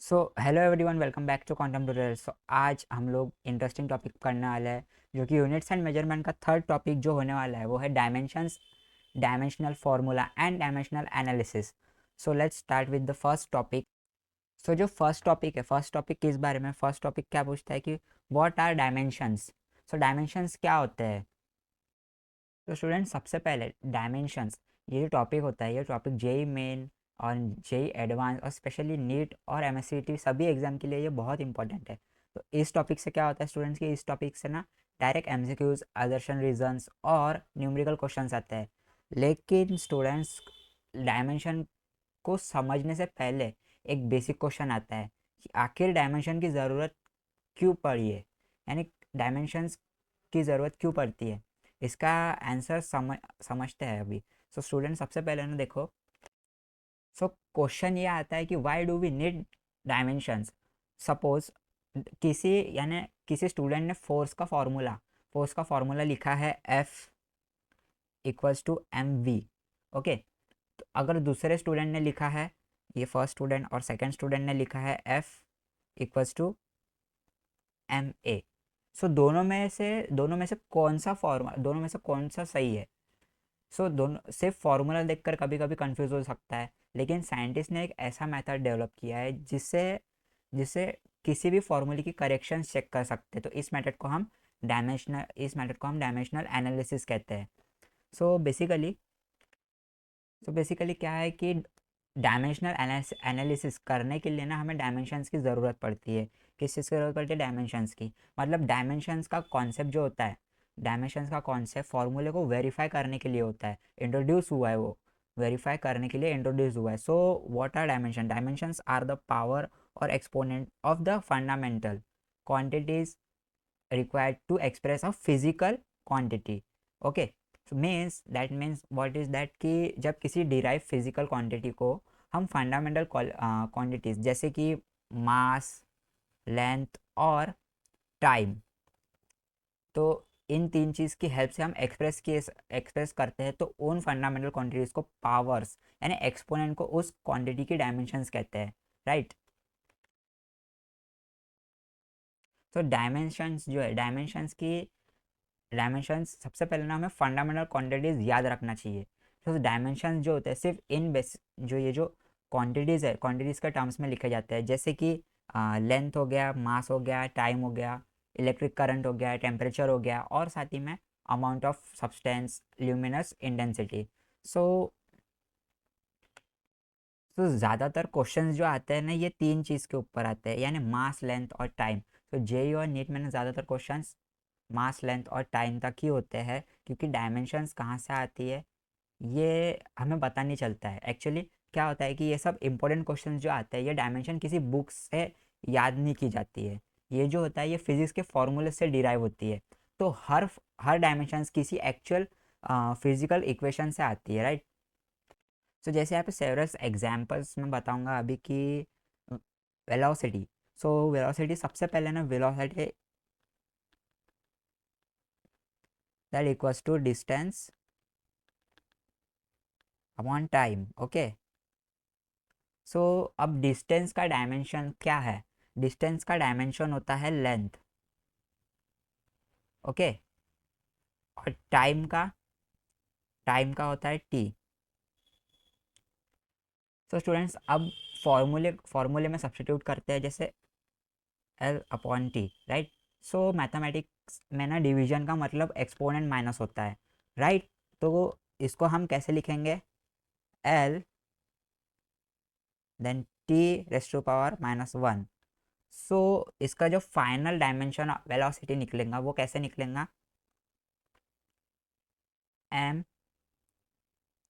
So hello everyone, welcome back to quantum tutorial. So आज हम लोग इंटरेस्टिंग टॉपिक करने वाले हैं, जो कि यूनिट्स एंड मेजरमेंट का थर्ड टॉपिक जो होने वाला है वो है dimensions, dimensional formula and dimensional analysis. So let's start with the first topic. So जो फर्स्ट टॉपिक है, फर्स्ट टॉपिक किस बारे में, फर्स्ट टॉपिक क्या पूछता है कि what are dimensions. So dimensions क्या होते हैं। तो स्टूडेंट, सबसे पहले डायमेंशंस, ये जो टॉपिक होता है, ये टॉपिक जेई मेन और जेई एडवांस और स्पेशली नीट और एमएससीटी सभी एग्जाम के लिए ये बहुत इंपॉर्टेंट है। तो इस टॉपिक से क्या होता है स्टूडेंट्स की, इस टॉपिक से ना डायरेक्ट एमसीक्यूज, असर्शन रीजंस और न्यूमेरिकल क्वेश्चंस आते हैं। लेकिन स्टूडेंट्स, डायमेंशन को समझने से पहले एक बेसिक क्वेश्चन आता है कि आखिर डायमेंशन की ज़रूरत क्यों पड़ी है, यानी डायमेंशंस की ज़रूरत क्यों पड़ती है। इसका आंसर समझते हैं अभी। सो स्टूडेंट, सबसे पहले ना देखो, सो क्वेश्चन ये आता है कि why do we need dimensions. Suppose किसी, यानी किसी स्टूडेंट ने फोर्स का फॉर्मूला लिखा है F equals to mv। Okay, तो अगर दूसरे स्टूडेंट ने लिखा है, ये फर्स्ट स्टूडेंट और सेकंड स्टूडेंट ने लिखा है F equals to ma। So दोनों में से कौन सा फॉर्मूला, दोनों में से कौन सा सही है। सो दोनों सिर्फ फार्मूला देखकर कभी कभी कंफ्यूज हो सकता है, लेकिन साइंटिस्ट ने एक ऐसा मेथड डेवलप किया है जिससे जिससे किसी भी फार्मूले की करेक्शन चेक कर सकते हैं। तो इस मेथड को हम डायमेंशनल एनालिसिस कहते हैं। सो बेसिकली क्या है कि डायमेंशनल एनालिसिस करने के लिए ना हमें डायमेंशंस की ज़रूरत पड़ती है। किस चीज़ की ज़रूरत पड़ती है? डायमेंशंस की। मतलब डायमेंशंस का कॉन्सेप्ट जो होता है, डायमेंशंस का कॉन्सेप्ट फार्मूले को वेरीफाई करने के लिए होता है, इंट्रोड्यूस हुआ है, वो वेरीफाई करने के लिए इंट्रोड्यूस हुआ है। So what are dimension? Dimensions are the power और exponent of the fundamental quantities required to express a physical quantity. Okay, so means what is that कि जब किसी डिराइव फिजिकल क्वांटिटी को हम फंडामेंटल क्वांटिटीज जैसे कि मास, लेंथ और time, तो इन तीन चीज़ की हेल्प से हम एक्सप्रेस करते हैं, तो उन फंडामेंटल क्वांटिटीज को पावर्स, यानी एक्सपोनेंट को उस क्वांटिटी की डायमेंशंस कहते हैं, राइट। तो डायमेंशंस जो है, डायमेंशंस सबसे पहले ना हमें फंडामेंटल क्वांटिटीज़ याद रखना चाहिए। तो डायमेंशंस जो होते हैं सिर्फ इन बेस, जो ये जो क्वांटिटीज़ है, क्वांटिटीज़ के टर्म्स में लिखे जाते हैं, जैसे कि लेंथ हो गया, मास हो गया, टाइम हो गया, इलेक्ट्रिक करंट हो गया, टेम्परेचर हो गया, और साथ ही में amount of substance, luminous intensity. So तो ज़्यादातर क्वेश्चंस जो आते हैं ना, ये तीन चीज़ के ऊपर आते हैं, यानी मास, लेंथ और टाइम। तो जेई और नीट में ना ज़्यादातर क्वेश्चंस मास, लेंथ और टाइम तक ही होते हैं, क्योंकि डायमेंशंस कहाँ से आती है ये हमें पता नहीं चलता है। एक्चुअली क्या होता है कि ये सब इंपॉर्टेंट क्वेश्चंस जो आते हैं, ये डायमेंशन किसी बुक से याद नहीं की जाती है। ये जो होता है ये फिजिक्स के फॉर्मूले से डिराइव होती है। तो हर हर डायमेंशंस किसी एक्चुअल फिजिकल इक्वेशन से आती है, राइट। सो जैसे यहाँ पे सेवरल एग्जांपल्स मैं बताऊंगा अभी कि वेलोसिटी। सो वेलोसिटी, सबसे पहले ना velocity that equals to distance upon time. Okay, so अब डिस्टेंस का डायमेंशन क्या है? डिस्टेंस का डायमेंशन होता है लेंथ। ओके, और टाइम का होता है टी। सो स्टूडेंट्स, अब फॉर्मूले में सब्स्टिट्यूट करते हैं, जैसे एल अपॉन टी, राइट। सो मैथमेटिक्स में ना डिवीजन का मतलब एक्सपोनेंट माइनस होता है, राइट। तो इसको हम कैसे लिखेंगे? L then T raised to power minus one. So इसका जो फाइनल डायमेंशन वेलोसिटी निकलेगा वो कैसे निकलेगा? M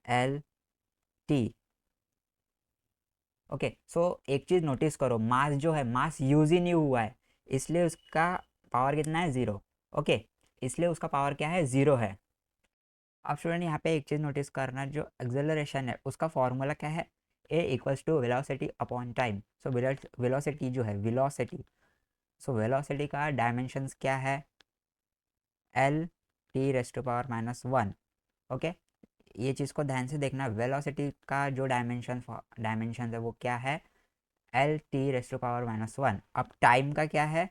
L T. Okay, so एक चीज़ नोटिस करो, मास जो है, मास यूज ही नहीं हुआ है, इसलिए उसका पावर कितना है? ज़ीरो। ओके, इसलिए उसका पावर क्या है? ज़ीरो है। अब स्टूडेंट यहाँ पे एक चीज़ नोटिस करना, जो एक्सेलरेशन है उसका फॉर्मूला क्या है? A equals to velocity upon time. So velocity जो है, वेलोसिटी का डायमेंशंस क्या है? L T raised to power minus one. Okay, ये चीज़ को ध्यान से देखना, वेलोसिटी का जो डायमेंशन है वो क्या है? L T raised to power -1। अब टाइम का क्या है,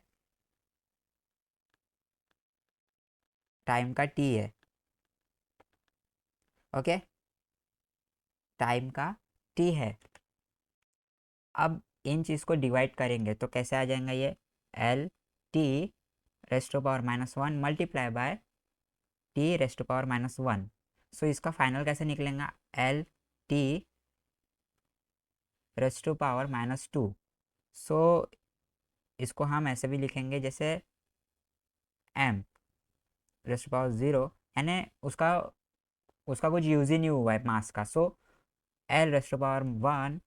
टाइम का टी है, ओके, टाइम का टी है। अब इन चीज़ को डिवाइड करेंगे तो कैसे आ जाएगा ये, L T raised to power -1 multiply by T raised to power -1। So इसका फाइनल कैसे निकलेगा, L T raised to power -2। So इसको हम ऐसे भी लिखेंगे जैसे एम रेस्ट टू पावर 0, यानी उसका उसका कुछ यूज ही नहीं हुआ है मास का। So L raised to power 1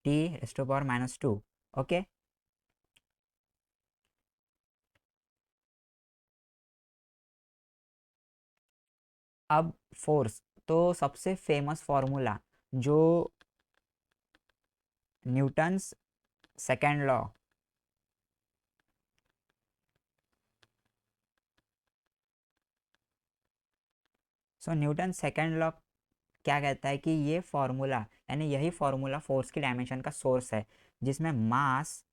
T raised to power -2, okay. अब फोर्स, तो सबसे फेमस फार्मूला जो Newton's second law, so Newton second law क्या कहता है कि ये फार्मूला, यानी यही फार्मूला फोर्स की डायमेंशन का सोर्स है, जिसमें मास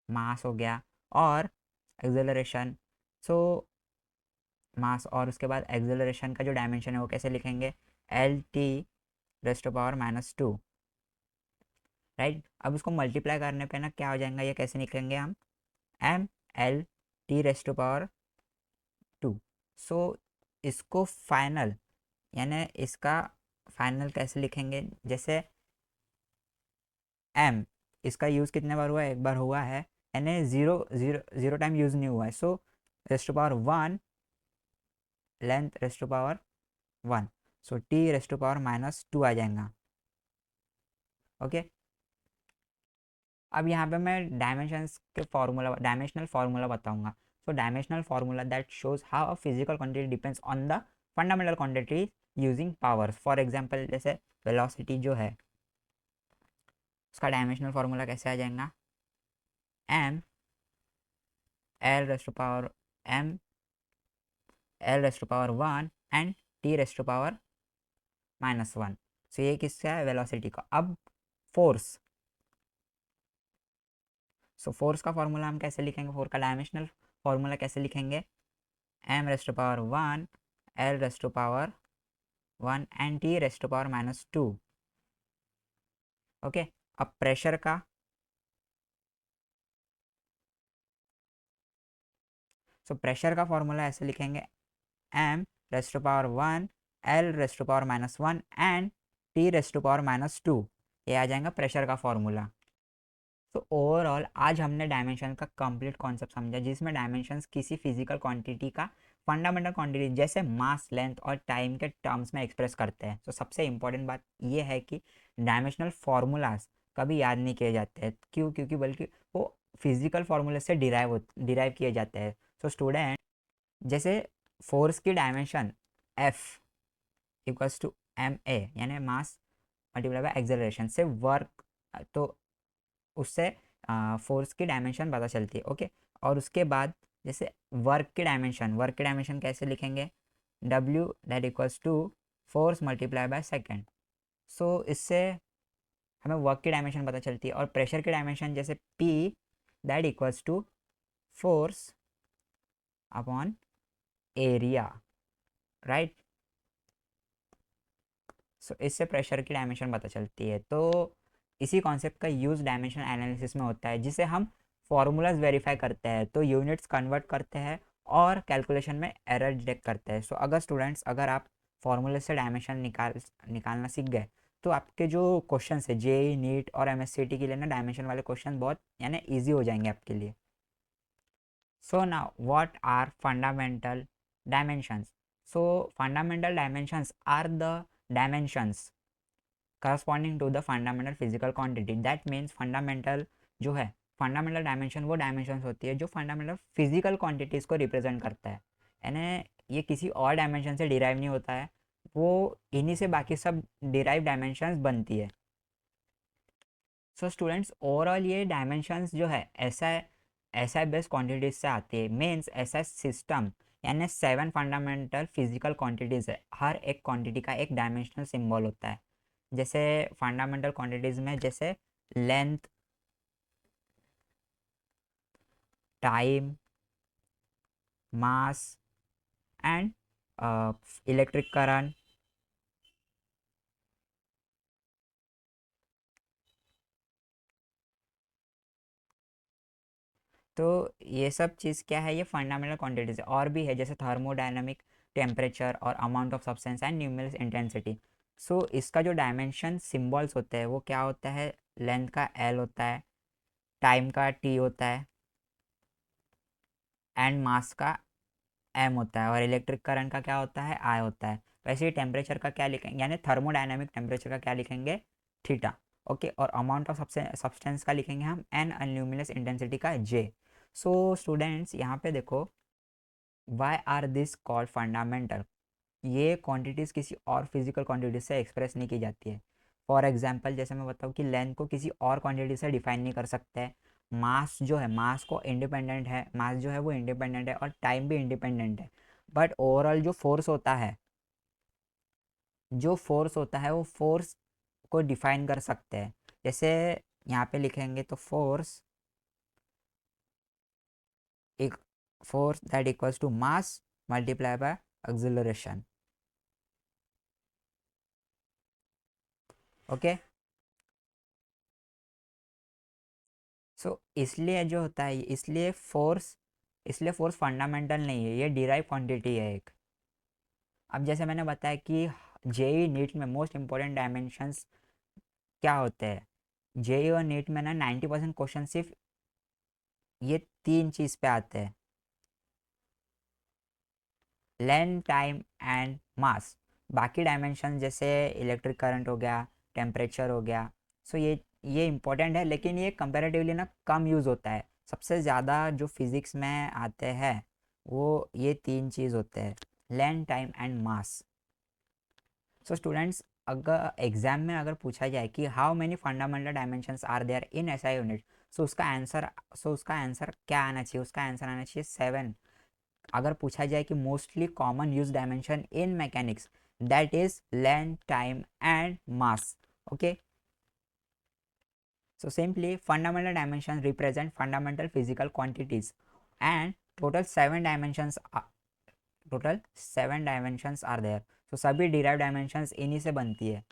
मास हो गया और एक्सेलरेशन। सो मास और उसके बाद एक्सेलरेशन का जो डायमेंशन है वो कैसे लिखेंगे, L T raised to power -2, right. अब उसको मल्टीप्लाई करने पे ना क्या हो जाएगा, ये कैसे निकलेंगे हम, M L T raised to power 2। So इसको फाइनल, यानी इसका फाइनल कैसे लिखेंगे, जैसे एम, इसका यूज़ कितने बार हुआ है, एक बार हुआ है, यानी zero zero zero time use नहीं हुआ है। So raised to power 1 length raised to power 1, so T raised to power -2 आ जाएगा, ओके। अब यहाँ पे मैं डायमेंशंस के फार्मूला, डायमेंशनल फार्मूला बताऊंगा। So dimensional formula that shows how a physical quantity depends on the fundamental quantity using powers. For example जैसे velocity जो है, उसका डायमेंशनल फार्मूला कैसे आ जाएगा, M L raised to power M L raised to power 1 and T raised to power -1। So ये किसका है, वेलोसिटी का। अब फोर्स, सो फोर्स का फॉर्मूला हम कैसे लिखेंगे, फोर्स का डायमेंशनल फॉर्मूला कैसे लिखेंगे, M raised to power 1 L raised to power 1 and T raised to power -2, okay. अब प्रेशर का, सो प्रेशर का फॉर्मूला ऐसे लिखेंगे, M raised to power 1 L raised to power -1 and T raised to power -2, ये आ जाएगा pressure का formula. तो overall आज हमने डायमेंशन का कंप्लीट कॉन्सेप्ट समझा, जिसमें डायमेंशंस किसी फिजिकल क्वांटिटी का फंडामेंटल क्वांटिटी जैसे मास, लेंथ और टाइम के टर्म्स में एक्सप्रेस करते हैं। तो सबसे इंपॉर्टेंट बात यह है कि डायमेंशनल फार्मूलाज कभी याद नहीं किए जाते हैं, क्यों, क्योंकि बल्कि वो फिजिकल फार्मूले से डिराइव किए जाते हैं। सो स्टूडेंट, जैसे फोर्स की dimension F equals to M A, यानी मास मल्टीप्लाई बाय एक्सेलरेशन से वर्क, तो उससे फोर्स की डायमेंशन पता चलती है, ओके। और उसके बाद जैसे वर्क की डायमेंशन कैसे लिखेंगे, W that equals to force multiply by second. So इससे हमें वर्क की डायमेंशन पता चलती है। और प्रेशर की डायमेंशन जैसे P that equals to force upon area, right. So इससे प्रेशर की डायमेंशन पता चलती है। तो इसी कॉन्सेप्ट का यूज़ डायमेंशन एनालिसिस में होता है, जिसे हम फार्मूलाज वेरीफाई करते हैं, तो यूनिट्स कन्वर्ट करते हैं और कैलकुलेशन में एरर डिटेक्ट करते हैं। सो अगर स्टूडेंट्स, अगर आप फार्मूले से डायमेंशन निकालना सीख गए, तो आपके जो क्वेश्चन है जेई नीट और एमएससीटी के लिए ना, डायमेंशन वाले क्वेश्चन बहुत यानी ईजी हो जाएंगे आपके लिए। So now what are fundamental dimensions? So fundamental dimensions are the dimensions corresponding to the fundamental physical quantity. That means fundamental जो है, fundamental dimension वो dimensions होती है जो fundamental physical quantities को represent करता है, यानी ये किसी और dimension से derive नहीं होता है, वो इन्हीं से बाकी सब derived dimensions बनती है। सो स्टूडेंट्स, ओवरऑल ये डायमेंशंस जो है एसआई बेस्ड क्वांटिटीज से आती है। मीन्स एसआई सिस्टम यानी 7 फंडामेंटल फिजिकल क्वांटिटीज है, हर एक क्वांटिटी का एक डायमेंशनल सिंबल होता है, जैसे फंडामेंटल क्वांटिटीज में जैसे length, time, mass and electric current. तो ये सब चीज़ क्या है, ये फंडामेंटल क्वांटिटीज है। और भी है जैसे थर्मोडायनामिक, टेम्परेचर और amount of substance and numerical intensity. So इसका जो डायमेंशन सिंबल्स होते हैं वो क्या होता है, लेंथ का एल होता है, टाइम का टी होता है एंड मास का एम होता है, और इलेक्ट्रिक करंट का क्या होता है, आई होता है। वैसे ही टेम्परेचर का क्या लिखेंगे, यानी थर्मोडायनामिक टेम्परेचर का क्या लिखेंगे, थीटा। ओके, और अमाउंट ऑफ सब्सटेंस का लिखेंगे हम एन, और ल्यूमिनस इंटेंसिटी का जे। सो स्टूडेंट्स यहाँ पे देखो, why are this called fundamental. ये क्वांटिटीज़ किसी और फिजिकल क्वांटिटी से एक्सप्रेस नहीं की जाती है। फॉर एग्जांपल जैसे मैं बताऊँ कि लेंथ को किसी और क्वांटिटी से डिफाइन नहीं कर सकते हैं। मास जो है, मास को इंडिपेंडेंट है, मास जो है वो इंडिपेंडेंट है, और टाइम भी इंडिपेंडेंट है। बट ओवरऑल जो फोर्स होता है, जो फोर्स होता है वो फोर्स को डिफाइन कर सकते हैं। जैसे यहाँ पे लिखेंगे तो फोर्स, एक force that equals to mass multiply by acceleration. Okay, so इसलिए जो होता है, इसलिए फोर्स फंडामेंटल नहीं है, ये डिराइव क्वांटिटी है एक। अब जैसे मैंने बताया कि जेई नीट में मोस्ट इंपॉर्टेंट डायमेंशंस क्या होते हैं, जेई और नीट में ना 90% क्वेश्चन सिर्फ ये तीन चीज़ पे आते हैं, लेंथ, टाइम एंड मास। बाकी डायमेंशन जैसे इलेक्ट्रिक करंट हो गया, टेम्परेचर हो गया, सो ये इंपॉर्टेंट है, लेकिन ये कंपैरेटिवली ना कम यूज़ होता है। सबसे ज़्यादा जो फिज़िक्स में आते हैं वो ये तीन चीज़ होते हैं, length, time and mass. So students, अगर एग्जाम में अगर पूछा जाए कि how many fundamental dimensions are there in SI unit, so उसका आंसर क्या आना चाहिए, उसका आंसर आना चाहिए 7। अगर पूछा जाए कि mostly common use dimension in mechanics, that is length, time and mass. Okay, so simply fundamental dimensions represent fundamental physical quantities, and total seven dimensions are there। so सभी derived dimensions इन्हीं से बनती है।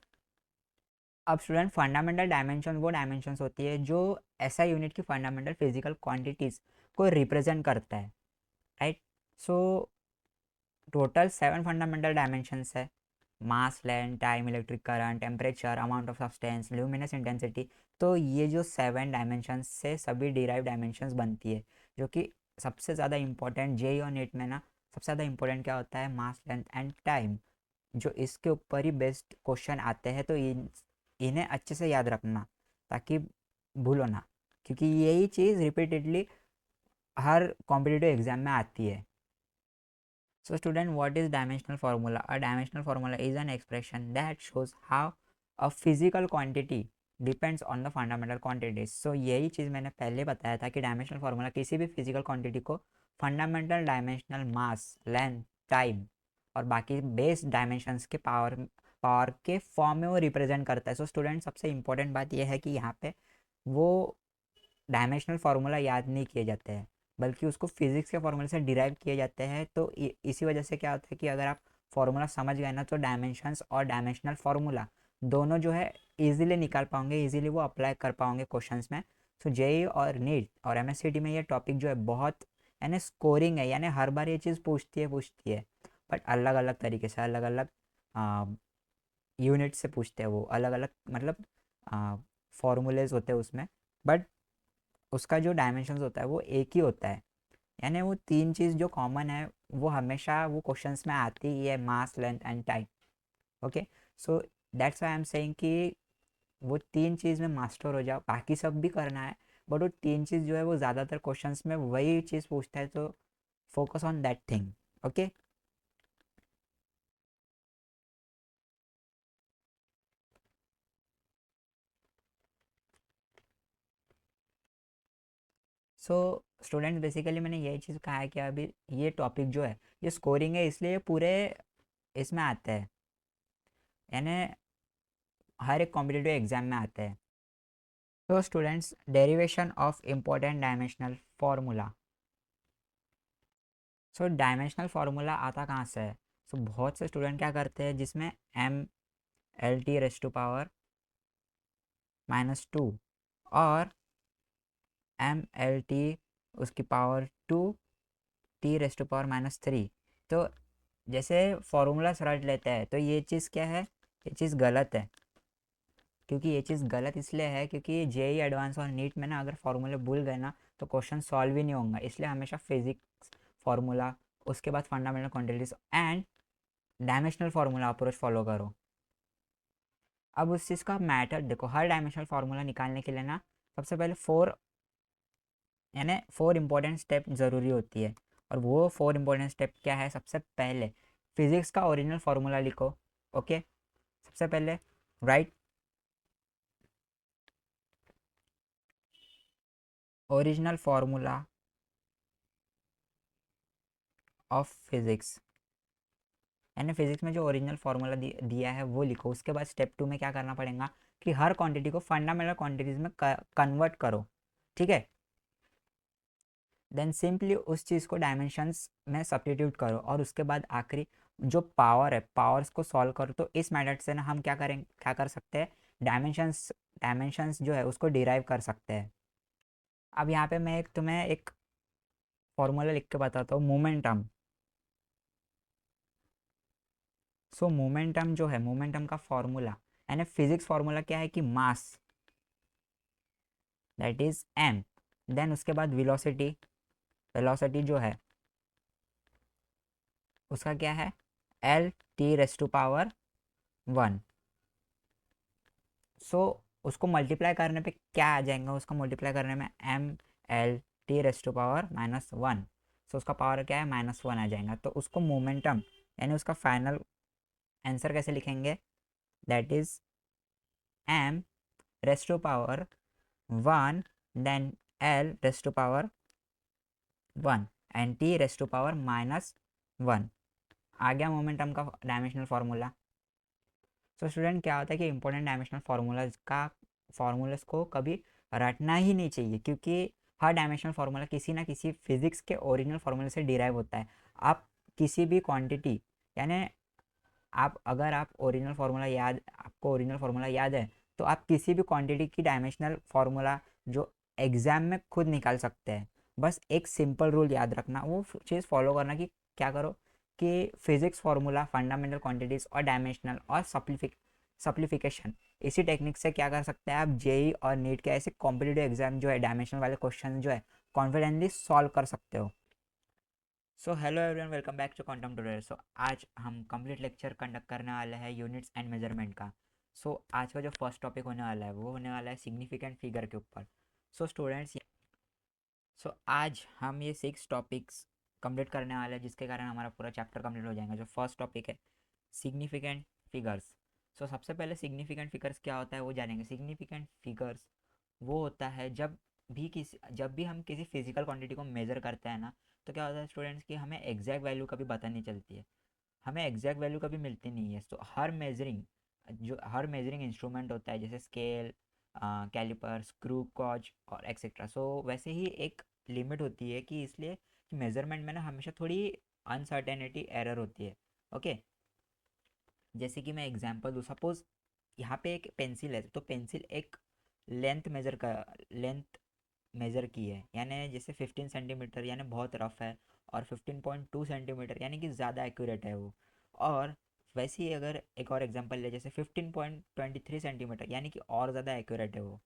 अब स्टूडेंट, फंडामेंटल डायमेंशन वो dimensions होती है जो ऐसा यूनिट की फंडामेंटल फिजिकल क्वांटिटीज को रिप्रेजेंट करता है, right. So total 7 fundamental dimensions है, mass, length, time, electric current, temperature, amount of substance, luminous intensity. तो ये जो 7 डायमेंशंस से सभी डिराइव डायमेंशंस बनती है, जो कि सबसे ज़्यादा इंपॉर्टेंट जेई और नेट में ना, सबसे ज़्यादा इंपॉर्टेंट क्या होता है, मास, लेंथ एंड टाइम। जो इसके ऊपर ही बेस्ट क्वेश्चन आते हैं, तो इन्हें अच्छे से याद रखना ताकि भूलो ना, क्योंकि यही चीज़ रिपीटेडली हर कॉम्पिटिटिव एग्जाम में आती है। So student, what is dimensional formula? A dimensional formula is an expression that shows how a physical quantity depends on the fundamental quantities। So यही चीज़ मैंने पहले बताया था कि डायमेंशनल फार्मूला किसी भी फिजिकल क्वांटिटी को फंडामेंटल डायमेंशनल मास, लेंथ, टाइम और बाकी बेस डायमेंशंस के पावर के फॉर्म में वो रिप्रेजेंट करता है। सो स्टूडेंट, सबसे इंपॉर्टेंट बात यह है कि यहाँ पे वो डायमेंशनल फार्मूला याद नहीं किए जाते हैं, बल्कि उसको फिजिक्स के फार्मूले से डिराइव किए जाते हैं। तो इसी वजह से क्या होता है कि अगर आप फार्मूला समझ गए ना, तो डायमेंशंस और डायमेंशनल फार्मूला दोनों जो है इजीली निकाल पाओगे, इजीली वो अप्लाई कर पाओगे क्वेश्चंस में। सो जेई और नीट और एमएससीटी में ये टॉपिक जो है बहुत, यानी स्कोरिंग है, यानी हर बार ये चीज़ पूछती है, बट अलग अलग तरीके से, अलग अलग यूनिट से पूछते हैं, वो अलग अलग मतलब फॉर्मूलेज होते हैं उसमें, बट उसका जो डायमेंशंस होता है वो एक ही होता है। यानी वो तीन चीज़ जो कॉमन है वो हमेशा वो क्वेश्चंस में आती ही है, mass, length and time. Okay, so that's why I am saying कि वो तीन चीज़ में मास्टर हो जाओ, बाकी सब भी करना है, बट वो तीन चीज़ जो है वो ज़्यादातर क्वेश्चंस में वही चीज़ पूछता है, तो focus on that thing. Okay, so student, basically मैंने यही चीज़ कहा है कि अभी ये टॉपिक जो है ये स्कोरिंग है, इसलिए पूरे इसमें आता है, यानी हर एक कॉम्पिटिटिव एग्जाम में आते हैं। तो students, derivation of important dimensional formula. So dimensional formula आता कहाँ से है? सो बहुत से स्टूडेंट क्या करते हैं जिसमें M L T raised to power -2 और एम एल टी उसकी power 2 T raised to power -3। तो जैसे फार्मूला रट लेते हैं तो ये चीज़ क्या है, ये चीज़ गलत है। क्योंकि ये चीज़ गलत इसलिए है क्योंकि जेई एडवांस और नीट में ना अगर फार्मूले भूल गए ना तो क्वेश्चन सॉल्व ही नहीं होंगे। इसलिए हमेशा फिजिक्स फार्मूला, उसके बाद fundamental quantities and dimensional formula approach follow करो। अब उस चीज़ का मैटर देखो, हर डायमेंशनल फार्मूला निकालने के लिए ना सबसे पहले फोर इंपॉर्टेंट स्टेप ज़रूरी होती है। और वो फोर इंपॉर्टेंट स्टेप क्या है? सबसे पहले फिजिक्स का ओरिजिनल फार्मूला लिखो। ओके, सबसे पहले right original formula of physics, यानी फिजिक्स में जो ओरिजिनल फार्मूला दिया है वो लिखो। उसके बाद स्टेप 2 में क्या करना पड़ेगा कि हर क्वांटिटी को फंडामेंटल क्वांटिटीज में कन्वर्ट करो। ठीक है, देन सिंपली उस चीज़ को डायमेंशंस में सब्स्टिट्यूट करो और उसके बाद आखिरी जो पावर है, पावर्स को सॉल्व करो। तो इस मेथड से ना हम क्या कर सकते हैं, डायमेंशंस जो है उसको डिराइव कर सकते हैं। अब यहाँ पे मैं तुम्हें एक फॉर्मूला लिख के बताता हूँ, मोमेंटम। सो मोमेंटम जो है, मोमेंटम का फॉर्मूला यानी फिजिक्स फॉर्मूला क्या है कि mass, that is M. Then उसके बाद वेलोसिटी, वेलोसिटी जो है उसका क्या है, L T raised to power 1। So उसको मल्टीप्लाई करने पे क्या आ जाएगा, उसका मल्टीप्लाई करने में M L T raised to power -1। So उसका पावर क्या है, -1 आ जाएगा। तो उसको मोमेंटम यानी उसका फाइनल आंसर कैसे लिखेंगे, that is M raised to power 1 then L raised to power 1 and T raised to power -1। आ गया मोमेंटम का डायमेंशनल फार्मूला। तो स्टूडेंट क्या होता है कि इंपॉर्टेंट डायमेंशनल फार्मूलाज को कभी रटना ही नहीं चाहिए, क्योंकि हर डायमेंशनल फार्मूला किसी ना किसी फिजिक्स के ओरिजिनल फार्मूले से डिराइव होता है। आप किसी भी क्वांटिटी, यानी आप अगर आप ओरिजिनल फार्मूला याद आपको ओरिजिनल फार्मूला याद है तो आप किसी भी क्वांटिटी की डायमेंशनल फार्मूला जो एग्जाम में खुद निकाल सकते हैं। बस एक सिंपल रूल याद रखना, वो चीज़ फॉलो करना कि क्या करो कि फिजिक्स फार्मूला, फंडामेंटल क्वांटिटीज और डायमेंशनल और सप्लीफिकेशन, इसी टेक्निक से क्या कर सकते हैं आप जेई और नीट के ऐसे कॉम्पिटिटिव एग्जाम जो है डायमेंशनल वाले क्वेश्चन जो है कॉन्फिडेंटली सॉल्व कर सकते हो। So hello everyone, welcome back to quantum tutorial. So आज हम कंप्लीट लेक्चर कंडक्ट करने वाले हैं यूनिट्स एंड मेजरमेंट का। सो आज का जो फर्स्ट टॉपिक होने वाला है वो होने वाला है सिग्निफिकेंट फिगर के ऊपर। सो स्टूडेंट्स, सो आज हम ये 6 टॉपिक्स कंप्लीट करने वाले हैं जिसके कारण हमारा पूरा चैप्टर कंप्लीट हो जाएगा। जो फर्स्ट टॉपिक है सिग्निफिकेंट फिगर्स। सो सबसे पहले सिग्निफिकेंट फिगर्स क्या होता है वो जानेंगे। सिग्निफिकेंट फिगर्स वो होता है जब भी हम किसी फिजिकल क्वांटिटी को मेज़र करते हैं ना, तो क्या होता है स्टूडेंट्स कि हमें एग्जैक्ट वैल्यू कभी पता नहीं चलती है, हमें एग्जैक्ट वैल्यू कभी मिलती नहीं है। तो हर मेजरिंग इंस्ट्रूमेंट होता है जैसे स्केल, कैलिपर, स्क्रू, गॉज और एक्सेट्रा। सो वैसे ही एक लिमिट होती है कि इसलिए मेजरमेंट में ना हमेशा थोड़ी अनसर्टेनिटी एरर होती है। ओके, जैसे कि मैं एग्जांपल दूँ, सपोज यहाँ पे एक पेंसिल है तो पेंसिल एक लेंथ मेज़र की है, यानी जैसे 15 सेंटीमीटर यानी बहुत रफ है, और 15.2 सेंटीमीटर यानी कि ज़्यादा एक्यूरेट है वो। और वैसे ही अगर एक और एग्जांपल ले जैसे 15.23 सेंटीमीटर यानी कि और ज़्यादा एक्यूरेट है वो।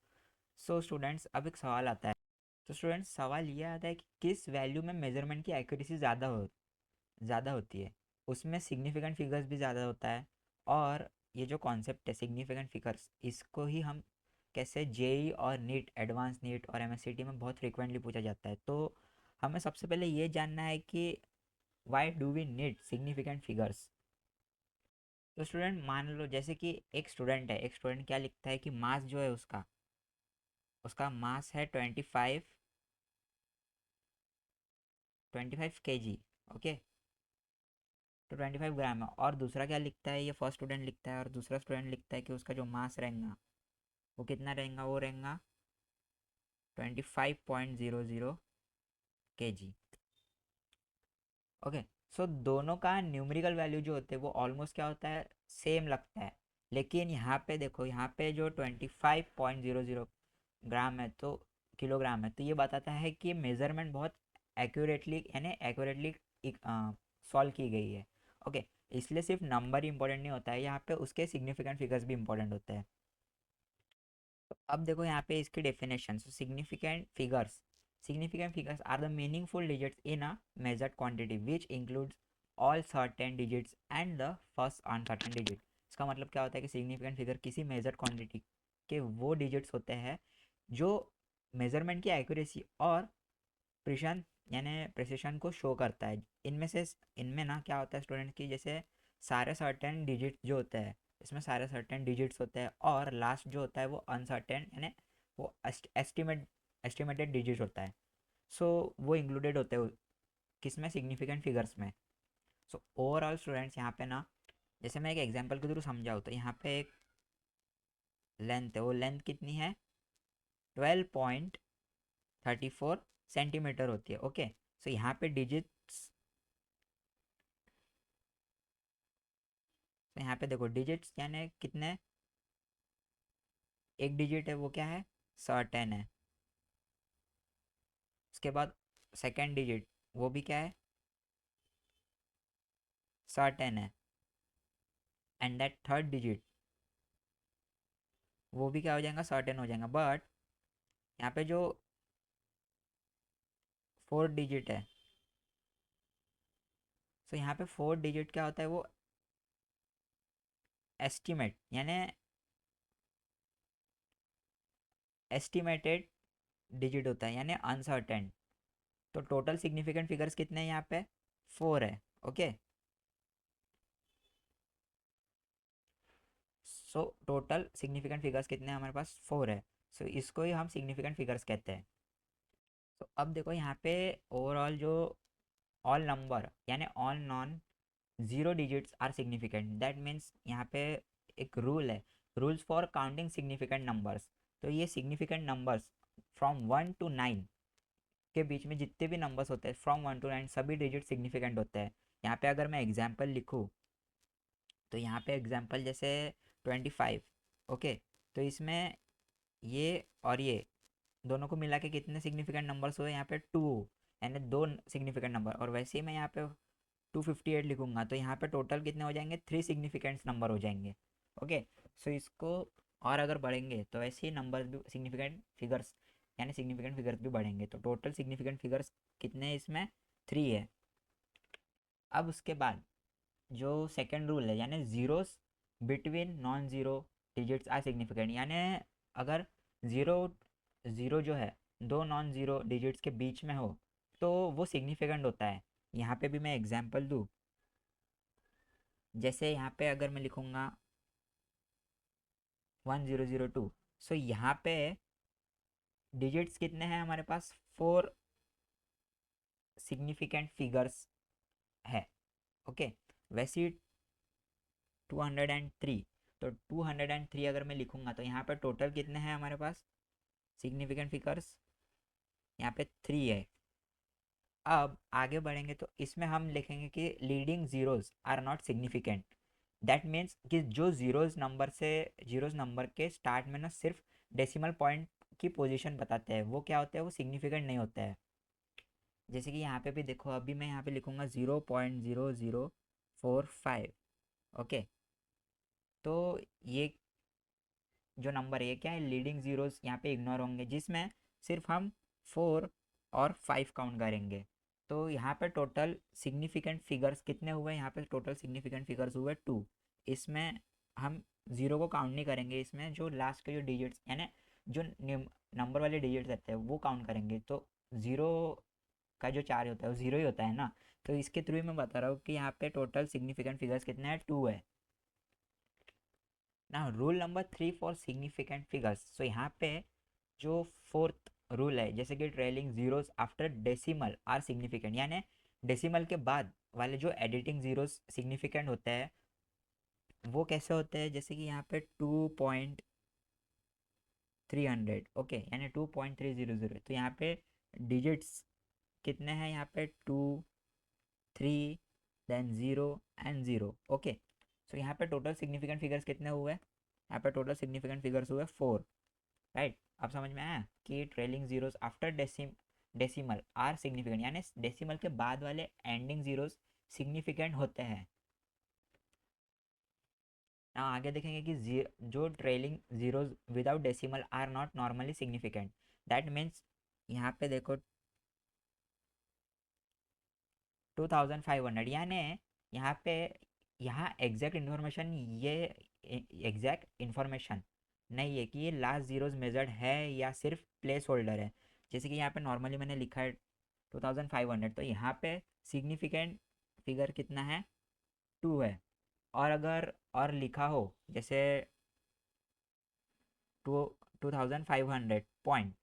सो स्टूडेंट्स, अब एक सवाल आता है। तो स्टूडेंट्स, सवाल ये आता है कि किस वैल्यू में मेजरमेंट की एक्यूरेसी ज़्यादा होती है, उसमें सिग्निफिकेंट फिगर्स भी ज़्यादा होता है। और ये जो कॉन्सेप्ट है सिग्निफिकेंट फिगर्स, इसको ही हम कैसे जेई और नीट, एडवांस नीट और एमएससीटी में बहुत फ्रिक्वेंटली पूछा जाता है। तो हमें सबसे पहले ये जानना है कि why do we need significant figures. तो स्टूडेंट मान लो जैसे कि एक स्टूडेंट क्या लिखता है कि मास जो है उसका उसका मास है 25 kg। ओके, तो 25 ग्राम है। और दूसरा क्या लिखता है, ये फर्स्ट स्टूडेंट लिखता है और दूसरा स्टूडेंट लिखता है कि उसका जो मास रहेगा वो कितना रहेगा, वो रहेगा 25.00 kg। ओके। सो दोनों का न्यूमेरिकल वैल्यू जो होते हैं वो ऑलमोस्ट क्या होता है, सेम लगता है। लेकिन यहाँ पे देखो, यहाँ पे जो 25.00 ग्राम है तो किलोग्राम है, तो ये बताता है कि मेज़रमेंट बहुत एक्यूरेटली यानी एक्यूरेटली सॉल्व की गई है। ओके। इसलिए सिर्फ नंबर ही इंपॉर्टेंट नहीं होता है, यहाँ पे उसके सिग्निफिकेंट फिगर्स भी इंपॉर्टेंट होते हैं। तो अब देखो यहाँ पे इसकी definition. So significant figures are the meaningful digits in a measured quantity which includes all certain digits and the first uncertain digit। इसका मतलब क्या होता है कि सिग्निफिकेंट फिगर किसी मेजर्ड क्वांटिटी के वो डिजिट्स होते हैं जो मेजरमेंट की एक्यूरेसी और प्रिशन यानी प्रिसिशन को शो करता है। इनमें ना क्या होता है स्टूडेंट की, जैसे सारे सर्टेन डिजिट जो होते हैं, इसमें सारे सर्टेन डिजिट्स होते हैं और लास्ट जो होता है वो अनसर्टेन यानी वो एस्टिमेटेड डिजिट होता है। सो वो इंक्लूडेड होते हैं किसमें, सिग्निफिकेंट फिगर्स में। सो ओवरऑल स्टूडेंट्स यहाँ पे ना, जैसे मैं एक एग्जांपल के थ्रू समझाऊँ तो यहाँ पे एक लेंथ है, वो लेंथ कितनी है, 12.34 सेंटीमीटर होती है। ओके। सो यहाँ पे डिजिट्स, तो यहाँ पे देखो डिजिट्स यानी कितने, एक डिजिट है वो क्या है, सर्टेन है। उसके बाद सेकेंड डिजिट वो भी क्या है, सर्टेन है। एंड दैट थर्ड डिजिट वो भी क्या हो जाएगा, सर्टेन हो जाएगा। बट यहाँ पे जो फोर्थ डिजिट है, सो यहाँ पे फोर्थ डिजिट क्या होता है, वो एस्टिमेट यानी एस्टिमेटेड डिजिट होता है यानी अनसर्टेन। तो टोटल सिग्निफिकेंट फिगर्स कितने हैं यहाँ पे, 4 है। Okay. So total significant figures कितने हैं हमारे पास, 4 है। सो इसको ही हम सिग्निफिकेंट फिगर्स कहते हैं। तो अब देखो यहाँ पे ओवरऑल जो ऑल नंबर यानी all non zero digits are significant. That means यहाँ पे एक रूल है, rules for counting significant numbers. तो ये सिग्निफिकेंट नंबर्स फ्रॉम 1 to 9 के बीच में जितने भी नंबर्स होते हैं, फ्रॉम 1 to 9 सभी डिजिट सिग्निफिकेंट होते हैं। यहाँ पे अगर मैं एग्जाम्पल लिखूँ तो यहाँ पे एग्जाम्पल जैसे 25। ओके। तो इसमें ये और ये दोनों को मिला के कितने सिग्निफिकेंट नंबर्स हुए, यहाँ पे 2 यानी दो सिग्निफिकेंट नंबर। और वैसे ही मैं यहाँ पे 258 लिखूंगा तो यहाँ पे टोटल कितने हो जाएंगे, 3 सिग्निफिकेंट नंबर हो जाएंगे। ओके। सो इसको और अगर बढ़ेंगे तो ऐसे ही नंबर भी सिग्निफिकेंट फिगर्स यानी सिग्निफिकेंट फिगर्स भी बढ़ेंगे। तो टोटल सिग्निफिकेंट फिगर्स कितने हैं इसमें, 3 है। अब उसके बाद जो सेकेंड रूल है यानी zeros between non zero digits are significant, यानी अगर ज़ीरो ज़ीरो जो है दो नॉन ज़ीरो डिजिट्स के बीच में हो तो वो सिग्निफिकेंट होता है। यहाँ पे भी मैं एग्जांपल दूँ, जैसे यहाँ पे अगर मैं लिखूँगा 1002। सो यहाँ पे डिजिट्स कितने हैं हमारे पास, 4 सिग्निफिकेंट फिगर्स है। ओके। वैसे 203, तो 203 अगर मैं लिखूंगा तो यहाँ पे टोटल कितने हैं हमारे पास सिग्निफिकेंट फिगर्स, यहाँ पे 3 है। अब आगे बढ़ेंगे तो इसमें हम लिखेंगे कि leading zeros are not significant. That means कि जो जीरोस नंबर के स्टार्ट में ना सिर्फ डेसिमल पॉइंट की पोजीशन बताते हैं, वो क्या होते हैं, वो सिग्निफिकेंट नहीं होता है। जैसे कि यहाँ पे भी देखो, अभी मैं यहाँ पे लिखूँगा 0.0045। ओके। तो ये जो नंबर है ये क्या है, लीडिंग जीरोस यहाँ पे इग्नोर होंगे, जिसमें सिर्फ हम 4 और 5 काउंट करेंगे। तो यहाँ पे टोटल सिग्निफिकेंट फिगर्स कितने हुए, यहाँ पे टोटल सिग्निफिकेंट फिगर्स हुए 2। इसमें हम ज़ीरो को काउंट नहीं करेंगे, इसमें जो लास्ट के जो डिजिट्स यानी जो नंबर वाले डिजिट्स रहते हैं वो काउंट करेंगे। तो ज़ीरो का जो चार्ज होता है वो ज़ीरो ही होता है ना। तो इसके थ्रू ही मैं बता रहा हूँ कि यहाँ पे टोटल सिग्निफिकेंट फिगर्स कितने हैं, 2 है ना। Rule number 3 for significant figures. So यहाँ पे जो फोर्थ रूल है, जैसे कि trailing zeros after decimal are significant, यानी डेसिमल के बाद वाले जो एडिटिंग जीरोस सिग्निफिकेंट होते हैं वो कैसे होते हैं, जैसे कि यहाँ पे 2.300, ओके, यानी 2.300। तो यहाँ पे डिजिट्स कितने हैं, यहाँ पे 2, 3, देन 0 एंड 0, ओके। सो यहाँ पे टोटल सिग्निफिकेंट फिगर्स कितने हुए, यहाँ पे टोटल सिग्निफिकेंट फिगर्स हुए 4, राइट। अब समझ में आया कि trailing zeros after decimal are significant, यानी डेसिमल के बाद वाले एंडिंग जीरोस सिग्निफिकेंट होते हैं ना। आगे देखेंगे कि जो trailing zeros without decimal are not normally significant. That means यहाँ पे देखो 2500, यानी यहाँ पे यहाँ एग्जैक्ट इन्फॉर्मेशन, ये एग्जैक्ट इन्फॉर्मेशन नहीं है कि ये लास्ट जीरोस मेजर्ड है या सिर्फ प्लेस होल्डर है। जैसे कि यहाँ पे नॉर्मली मैंने लिखा है 2500, तो यहाँ पे सिग्निफिकेंट फिगर कितना है, 2 है। और अगर और लिखा हो जैसे 2500 पॉइंट,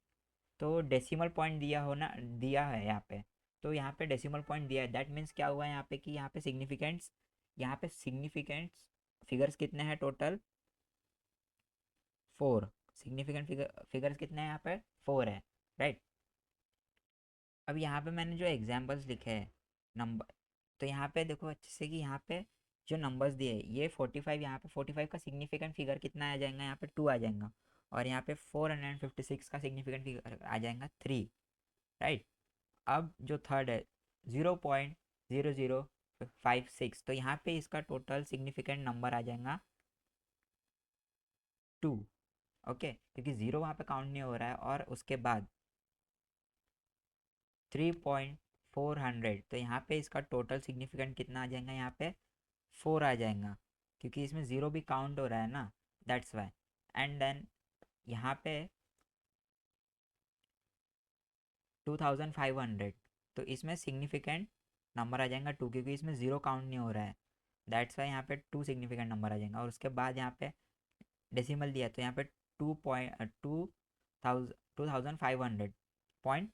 तो डेसिमल पॉइंट दिया हो ना, दिया है यहाँ पे, तो यहाँ पे डेसिमल पॉइंट दिया है। दैट मीन्स क्या हुआ यहाँ पे कि यहाँ पे सिग्निफिकेंट्स फिगर्स कितने हैं टोटल, 4। सिग्निफिकेंट फिगर्स कितने हैं यहाँ पे, 4 है, राइट। अब यहाँ पे मैंने जो एग्जाम्पल्स लिखे हैं नंबर, तो यहाँ पे देखो अच्छे से कि यहाँ पे जो नंबर्स दिए ये 45, यहाँ पे 45 का सिग्निफिकेंट फिगर कितना आ जाएगा, यहाँ पे 2 आ जाएगा। और यहाँ पे 456 का सिग्निफिकेंट फिगर आ जाएगा 3, राइट। अब जो थर्ड है 0.0056, तो यहाँ पे इसका टोटल सिग्निफिकेंट नंबर आ जाएगा 2, ओके, क्योंकि ज़ीरो वहाँ पे काउंट नहीं हो रहा है। और उसके बाद 3.400, तो यहाँ पे इसका टोटल सिग्निफिकेंट कितना आ जाएगा, यहाँ पे 4 आ जाएगा, क्योंकि इसमें ज़ीरो भी काउंट हो रहा है ना, दैट्स वाई। एंड देन यहाँ पे 2500, तो इसमें सिग्निफिकेंट नंबर आ जाएगा 2, क्योंकि इसमें ज़ीरो काउंट नहीं हो रहा है, दैट्स वाई यहाँ पे 2 सिग्निफिकेंट नंबर आ जाएगा। और उसके बाद यहाँ पे डेसिमल दिया, तो यहाँ पे 2500 पॉइंट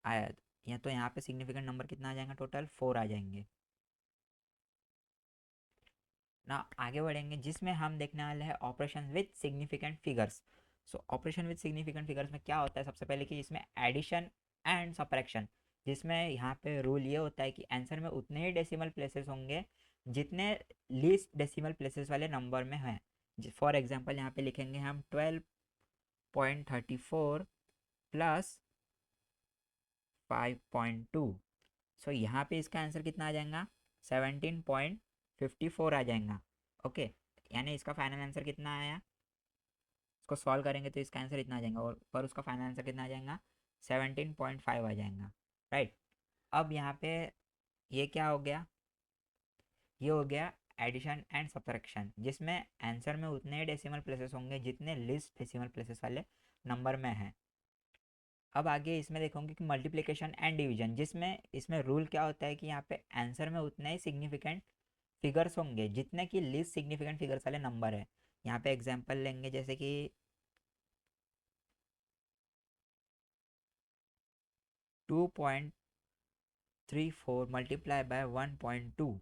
आया, या तो यहाँ पे सिग्निफिकेंट नंबर कितना आ जाएगा, टोटल 4 आ जाएंगे ना। आगे बढ़ेंगे जिसमें हम देखने वाले हैं operation with significant figures. So operation with significant figures में क्या होता है, सबसे पहले कि इसमें एडिशन एंड सब्ट्रैक्शन, जिसमें यहाँ पे रूल ये होता है कि आंसर में उतने ही डेसिमल प्लेसेस होंगे जितने लीस्ट डेसिमल प्लेसेस वाले नंबर में हैं। फॉर एग्जांपल यहाँ पे लिखेंगे हम 12.34 प्लस 5.2, सो यहाँ पे इसका आंसर कितना आ जाएगा, 17.54 आ जाएगा, ओके। यानी इसका फाइनल आंसर कितना आया, इसको सॉल्व करेंगे तो इसका आंसर इतना आ जाएगा, और पर उसका फाइनल आंसर कितना आ जाएगा, 17.5 आ जाएगा, राइट। अब यहाँ पे ये क्या हो गया, ये हो गया एडिशन एंड सब्ट्रैक्शन, जिसमें आंसर में उतने डेसिमल प्लेसेस होंगे जितने लिस्ट डेसिमल प्लेसेस वाले नंबर में हैं। अब आगे इसमें देखोगे कि मल्टीप्लिकेशन एंड डिवीजन, जिसमें इसमें रूल क्या होता है कि यहाँ पे आंसर में उतने ही सिग्निफिकेंट फिगर्स होंगे जितने कि लीस्ट सिग्निफिकेंट फिगर्स वाले नंबर है। यहाँ पे एग्जांपल लेंगे जैसे कि 2.34 मल्टीप्लाई बाय 1.2,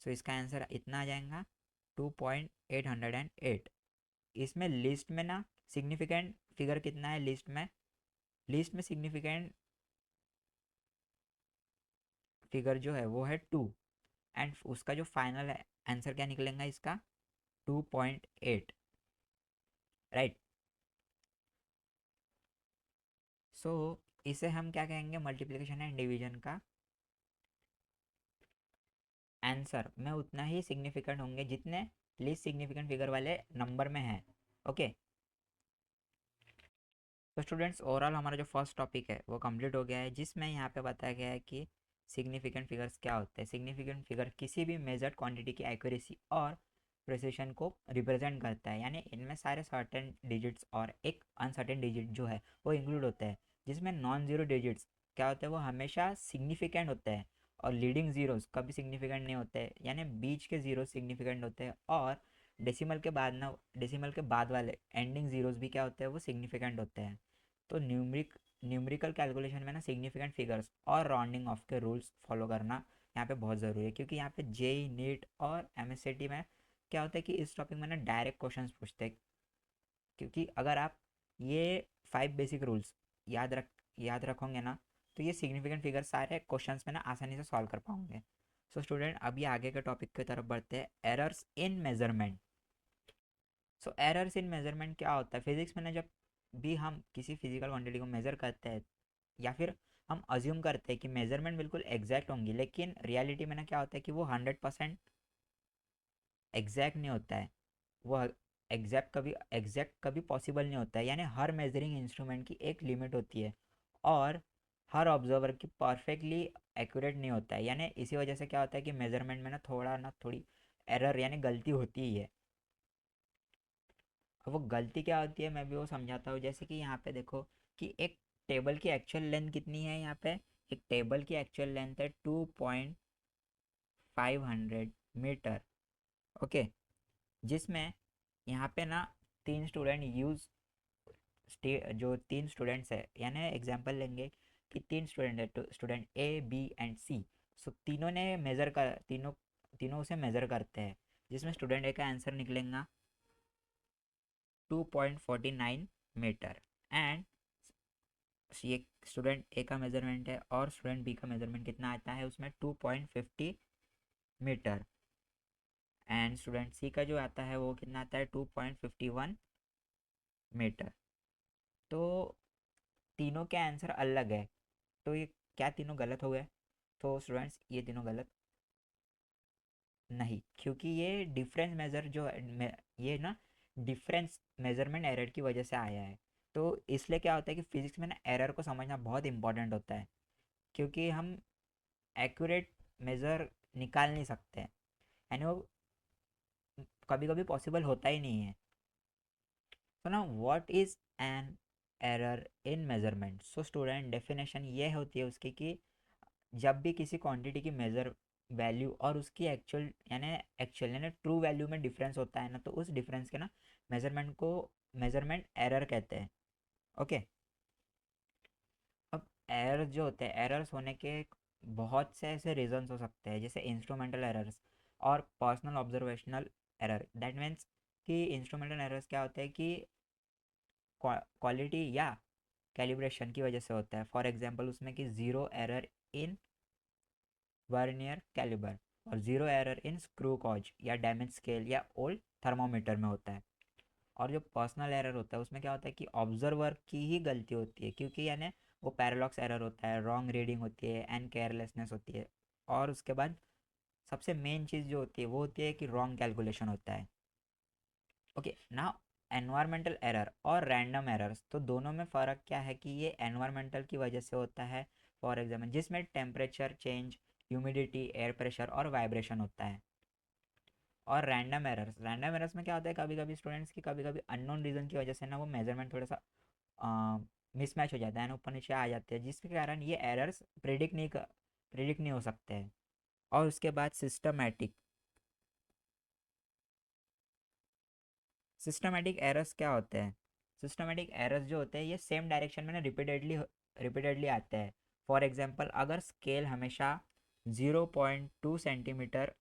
सो इसका आंसर इतना आ जाएगा 2.808। इसमें लिस्ट में ना सिग्निफिकेंट फिगर कितना है, लिस्ट में सिग्निफिकेंट फिगर जो है वो है 2, एंड उसका जो फाइनल आंसर क्या निकलेगा इसका, 2.8, राइट। सो इसे हम क्या कहेंगे, मल्टीप्लिकेशन एंड डिवीजन का आंसर में उतना ही सिग्निफिकेंट होंगे जितने लीस्ट सिग्निफिकेंट फिगर वाले नंबर में है, ओके। तो स्टूडेंट्स ओवरऑल हमारा जो फर्स्ट टॉपिक है वो कंप्लीट हो गया है, जिसमें यहाँ पे बताया गया है कि सिग्निफिकेंट फिगर्स क्या होते हैं। सिग्निफिकेंट फिगर किसी भी मेजर्ड क्वांटिटी की एक्यूरेसी और प्रिसिशन को रिप्रेजेंट करता है, यानी इनमें सारे सर्टेन डिजिट्स और एक अनसर्टेन डिजिट जो है वो इंक्लूड होता है। जिसमें नॉन जीरो डिजिट्स क्या होते हैं, वो हमेशा सिग्निफिकेंट होते हैं, और लीडिंग जीरोस कभी सिग्निफिकेंट नहीं होते, यानी बीच के जीरो सिग्निफिकेंट होते हैं। और डेसिमल के बाद वाले एंडिंग जीरोस भी क्या होते हैं, वो सिग्निफिकेंट होते हैं। तो न्यूमरिक न्यूमेरिकल कैलकुलेशन में ना सिग्निफिकेंट फिगर्स और राउंडिंग ऑफ के रूल्स फॉलो करना यहाँ पे बहुत ज़रूरी है, क्योंकि यहाँ पे जेई नीट और एमएससीटी में क्या होता है कि इस टॉपिक में ना डायरेक्ट क्वेश्चंस पूछते हैं। क्योंकि अगर आप ये 5 बेसिक रूल्स याद रखोगे ना, तो ये सिग्निफिकेंट फिगर सारे क्वेश्चंस में ना आसानी से सॉल्व कर पाओगे। सो स्टूडेंट, अभी आगे के टॉपिक की तरफ बढ़ते हैं, errors in measurement. So errors in measurement क्या होता है? फिजिक्स में ना जब भी हम किसी फिजिकल क्वांटिटी को मेज़र करते हैं, या फिर हम अज्यूम करते हैं कि मेजरमेंट बिल्कुल एग्जैक्ट होंगी, लेकिन रियलिटी में ना क्या होता है कि वो 100% एग्जैक्ट नहीं होता है। वो एग्जैक्ट कभी पॉसिबल नहीं होता है, यानी हर मेजरिंग इंस्ट्रूमेंट की एक लिमिट होती है, और हर ऑब्जर्वर की परफेक्टली एक्यूरेट नहीं होता है। यानी इसी वजह से क्या होता है कि मेजरमेंट में ना थोड़ी एरर यानी गलती होती ही है। अब वो गलती क्या होती है मैं भी वो समझाता हूँ। जैसे कि यहाँ पे देखो कि एक टेबल की एक्चुअल लेंथ कितनी है। यहाँ पे एक टेबल की एक्चुअल लेंथ है 2.500 मीटर। ओके, जिसमें यहाँ पे ना तीन स्टूडेंट जो तीन स्टूडेंट्स है, यानी एग्जांपल लेंगे कि तीन स्टूडेंट है, स्टूडेंट ए बी एंड सी। सो तीनों उसे मेज़र करते हैं, जिसमें स्टूडेंट ए का आंसर निकलेगा 2.49 मीटर, एंड ये स्टूडेंट ए का मेजरमेंट है और स्टूडेंट बी का मेजरमेंट कितना आता है उसमें 2.50 मीटर, एंड स्टूडेंट सी का जो आता है वो कितना आता है 2.51 मीटर। तो तीनों के आंसर अलग है, तो ये क्या तीनों गलत हो गए? तो स्टूडेंट्स ये तीनों गलत नहीं, क्योंकि ये डिफरेंस मेज़र जो है ये ना डिफरेंस मेजरमेंट एरर की वजह से आया है। तो इसलिए क्या होता है कि फिजिक्स में ना एरर को समझना बहुत इंपॉर्टेंट होता है, क्योंकि हम एक्यूरेट मेज़र निकाल नहीं सकते हैं, यानी वो कभी कभी पॉसिबल होता ही नहीं है। तो ना what is an error in measurement? So student, definition ये होती है उसकी कि जब भी किसी क्वांटिटी की मेजर वैल्यू और उसकी एक्चुअल यानी ट्रू वैल्यू में डिफरेंस होता है ना, तो उस डिफरेंस के ना मेजरमेंट एरर कहते हैं। ओके, अब एरर जो होते हैं, एरर्स होने के बहुत से ऐसे रीजंस हो सकते हैं, जैसे इंस्ट्रूमेंटल एरर्स और personal observational error. That means कि इंस्ट्रूमेंटल एरर्स क्या होते हैं कि क्वालिटी या कैलिब्रेशन की वजह से होता है। फॉर एग्जांपल उसमें कि zero error in vernier calliper और zero error in screw gauge या डैमेज स्केल या ओल्ड थर्मोमीटर में होता है। और जो पर्सनल एरर होता है उसमें क्या होता है कि ऑब्जर्वर की ही गलती होती है, क्योंकि यानी वो पैरालॉक्स एरर होता है, रॉन्ग रीडिंग होती है एंड केयरलेसनेस होती है। और उसके बाद सबसे मेन चीज़ जो होती है वो होती है कि रॉन्ग कैलकुलेशन होता है। ओके, ना एनवायरमेंटल एरर और रैंडम एरर्स, तो दोनों में फ़र्क क्या है कि ये एनवायरमेंटल की वजह से होता है। फॉर एग्जाम्पल जिसमें temperature change, humidity, air pressure और वाइब्रेशन होता है। और रैंडम एरर्स में क्या होता है, कभी कभी स्टूडेंट्स की कभी कभी अननोन रीज़न की वजह से ना वो मेजरमेंट थोड़ा सा मिसमैच हो जाता है ना, ऊपर नीचे आ जाते हैं, जिसके कारण ये एरर्स प्रिडिक्ट नहीं हो सकते हैं। और उसके बाद सिस्टमेटिक एरर्स क्या होते हैं? सिस्टमेटिक एरर्स जो होते हैं ये सेम डायरेक्शन में ना रिपीटेडली आते हैं। फॉर एग्जांपल अगर स्केल हमेशा 0.2 सेंटीमीटर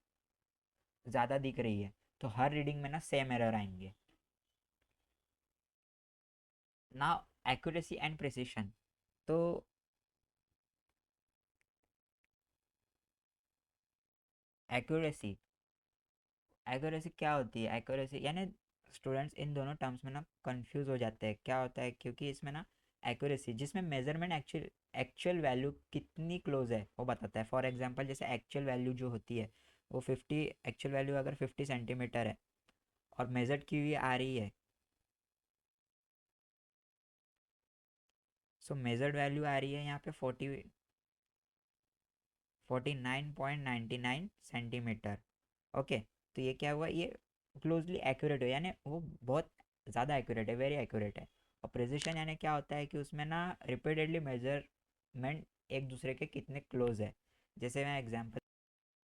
ज़्यादा दिख रही है, तो हर रीडिंग में ना सेम एरर आएंगे। ना एक्यूरेसी एंड प्रिसिशन, तो एक्यूरेसी एक्यूरेसी क्या होती है? एक्यूरेसी यानी स्टूडेंट्स इन दोनों टर्म्स में ना कंफ्यूज हो जाते हैं। क्या होता है, क्योंकि इसमें ना एक्यूरेसी जिसमें मेजरमेंट एक्चुअल वैल्यू कितनी क्लोज है वो बताता है। फॉर एग्जांपल जैसे एक्चुअल वैल्यू जो होती है वो 50, एक्चुअल वैल्यू अगर 50 सेंटीमीटर है और मेजर्ड की हुई आ रही है, सो मेजर्ड वैल्यू आ रही है यहाँ पे 49.99 सेंटीमीटर। ओके, तो ये क्या हुआ, ये क्लोजली एक्यूरेट हो, यानी वो बहुत ज़्यादा एक्यूरेट है, वेरी एक्यूरेट है। और प्रिसिशन यानी क्या होता है कि उसमें ना रिपीटेडली मेजरमेंट एक दूसरे के कितने क्लोज है। जैसे मैं एग्जांपल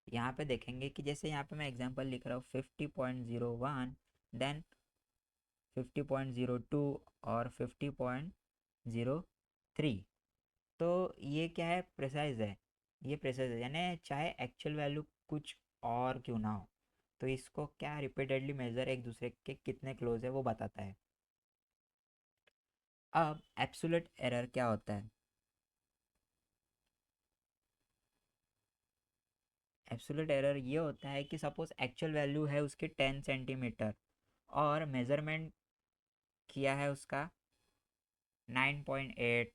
यहाँ पे देखेंगे कि जैसे यहाँ पे मैं एग्जांपल लिख रहा हूँ 50.01, देन 50.02 और 50.03। 3। तो ये क्या है, प्रिसाइज है, ये प्रिसाइज है यानी चाहे एक्चुअल वैल्यू कुछ और क्यों ना हो, तो इसको क्या रिपीटेडली मेजर एक दूसरे के कितने क्लोज है वो बताता है। अब एब्सोल्यूट एरर क्या होता है? एब्सोल्यूट एरर ये होता है कि सपोज एक्चुअल वैल्यू है उसकी 10 सेंटीमीटर और मेजरमेंट किया है उसका 9.8,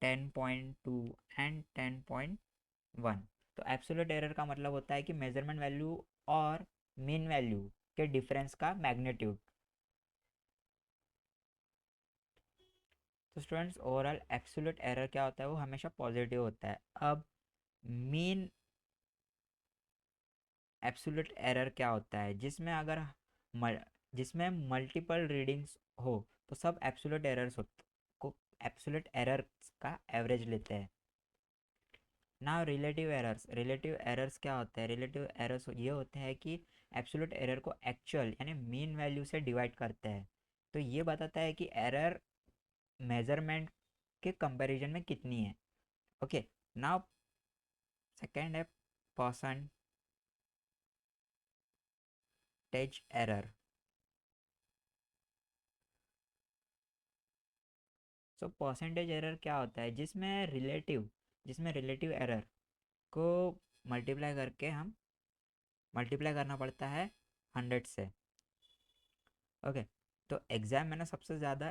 10.2 एंड 10.1। तो एब्सोल्यूट एरर का मतलब होता है कि मेजरमेंट वैल्यू और मीन वैल्यू के डिफरेंस का मैग्नीट्यूड। तो स्टूडेंट्स ओवरऑल एब्सोल्यूट एरर क्या होता है, वो हमेशा पॉजिटिव होता है। अब मीन एब्सोल्यूट एरर क्या होता है, जिसमें अगर जिसमें मल्टीपल रीडिंग्स हो तो सब एब्सोल्यूट एरर्स को एब्सोल्यूट एरर्स का एवरेज लेते हैं। ना रिलेटिव एरर्स क्या होता है? रिलेटिव एरर्स ये होते हैं कि एब्सोल्यूट एरर को एक्चुअल यानी मीन वैल्यू से डिवाइड करते हैं। तो ये बताता है कि एरर मेजरमेंट के कंपैरिजन में कितनी है। ओके, नाउ सेकेंड है percentage error. So percentage error क्या होता है, जिसमें रिलेटिव एरर को मल्टीप्लाई करके हम मल्टीप्लाई करना पड़ता है 100 से। ओके, तो एग्ज़ाम में ना सबसे ज़्यादा